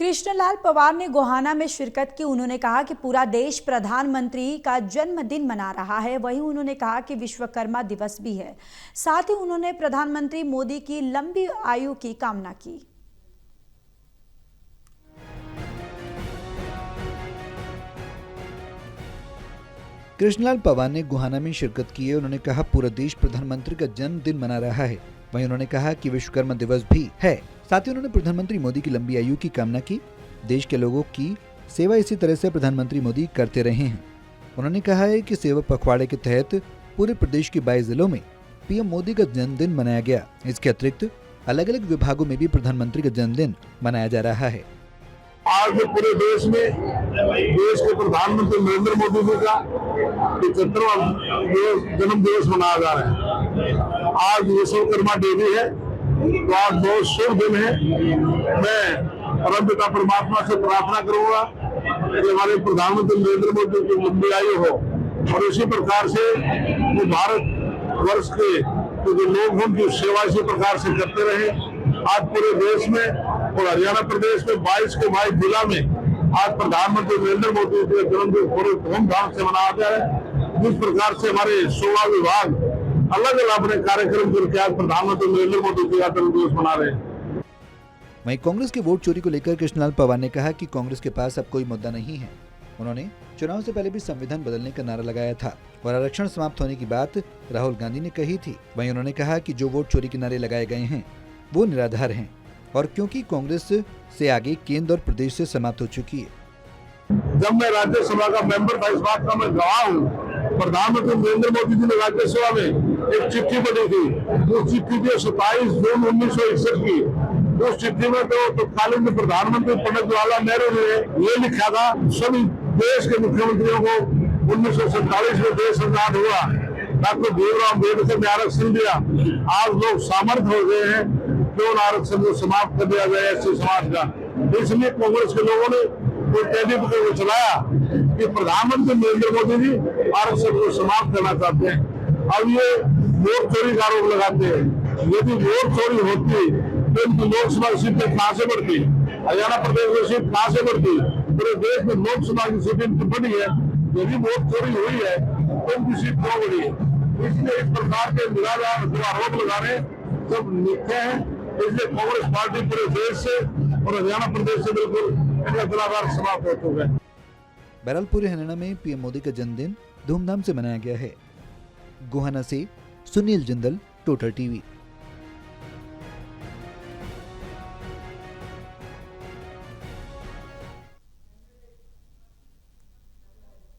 कृष्णलाल पंवार ने गोहाना में शिरकत की। उन्होंने कहा कि पूरा देश प्रधानमंत्री का जन्मदिन मना रहा है। वहीं उन्होंने कहा कि विश्वकर्मा दिवस भी है। साथ ही उन्होंने प्रधानमंत्री मोदी की लंबी आयु की कामना की। कृष्णलाल पंवार ने गोहाना में शिरकत की है। उन्होंने कहा पूरा देश प्रधानमंत्री का जन्मदिन मना रहा है। वहीं उन्होंने कहा कि विश्वकर्मा दिवस भी है। साथ ही उन्होंने प्रधानमंत्री मोदी की लंबी आयु की कामना की। देश के लोगों की सेवा इसी तरह से प्रधानमंत्री मोदी करते रहे हैं। उन्होंने कहा है कि सेवा पखवाड़े के तहत पूरे प्रदेश के 22 जिलों में पीएम मोदी का जन्मदिन मनाया गया। इसके अतिरिक्त अलग अलग विभागों में भी प्रधानमंत्री का जन्मदिन मनाया जा रहा है। आज पूरे देश में देश के प्रधानमंत्री नरेंद्र मोदी जी का 75वां जन्म दिवस मनाया जा रहा है। आज विश्वकर्मा डे भी है, तो आज बहुत शुभ दिन है। मैं परमपिता परमात्मा से प्रार्थना करूंगा कि हमारे प्रधानमंत्री नरेंद्र मोदी की लंबी आयु हो और इसी प्रकार से वो भारत वर्ष के जो लोग हैं उनकी सेवा इसी प्रकार से करते रहे। आज पूरे देश में और हरियाणा प्रदेश में 22 के 22 जिला में आज प्रधानमंत्री नरेंद्र मोदी के जन्मदिन बड़े धूमधाम से मनाया जा रहा है। जिस प्रकार से हमारे 16 विभाग अलग अलग अपने कार्यक्रम करके आज प्रधानमंत्री नरेंद्र मोदी जी का जन्मदिवस मना रहे हैं। वहीं कांग्रेस के वोट चोरी को लेकर कृष्णलाल पंवार ने कहा कि कांग्रेस के पास अब कोई मुद्दा नहीं है। उन्होंने चुनाव से पहले भी संविधान बदलने का नारा लगाया था और आरक्षण समाप्त होने की बात राहुल गांधी ने कही थी। वहीं उन्होंने कहा कि जो वोट चोरी के नारे लगाए गए हैं वो निराधार हैं और क्योंकि कांग्रेस से आगे केंद्र और प्रदेश से समाप्त हो चुकी है। जब मैं राज्यसभा का मेंबर था, इस बात का मैं गवाह हूँ। प्रधानमंत्री नरेंद्र मोदी जी ने राज्यसभा में एक चिट्ठी पढ़ी थी। उस चिट्ठी थी 27 जून 1961 की। उस चिट्ठी में तो तत्कालीन प्रधानमंत्री पंडित जवाहरलाल नेहरू ने ये लिखा था, सभी देश के मुख्यमंत्रियों को 1947 में देश आजाद हुआ, डॉक्टर भीमराव अम्बेडकर ने आरक्षण दिया। आज लोग सामर्थ्य हो गए हैं, क्यों आरक्षण को समाप्त कर दिया जाए एससी समाज का। इसलिए कांग्रेस के लोगों ने को चलाया कि प्रधानमंत्री नरेंद्र मोदी जी आरक्षण को समाप्त करना चाहते हैं। अब ये वोट चोरी का आरोप लगाते हैं। यदि वोट चोरी होती तो इनकी लोकसभा सीटें कहाँ से बढ़ती, हरियाणा प्रदेश में सीट कहाँ से बढ़ती, पूरे देश में लोकसभा की सीटें इनकी बढ़ी है। यदि वोट चोरी हुई है तो इनकी सीट क्यों बढ़ी है? इसलिए इस प्रकार के निराधार जो आरोप लगा रहे सब मिथ्या है। इसलिए कांग्रेस पार्टी पूरे देश से और हरियाणा प्रदेश से बिल्कुल समाप्त हो चुका है। बहरहाल पूरे हरियाणा में पीएम मोदी का जन्मदिन धूमधाम से मनाया गया है। गोहाना से सुनील जिंदल, टोटल टीवी।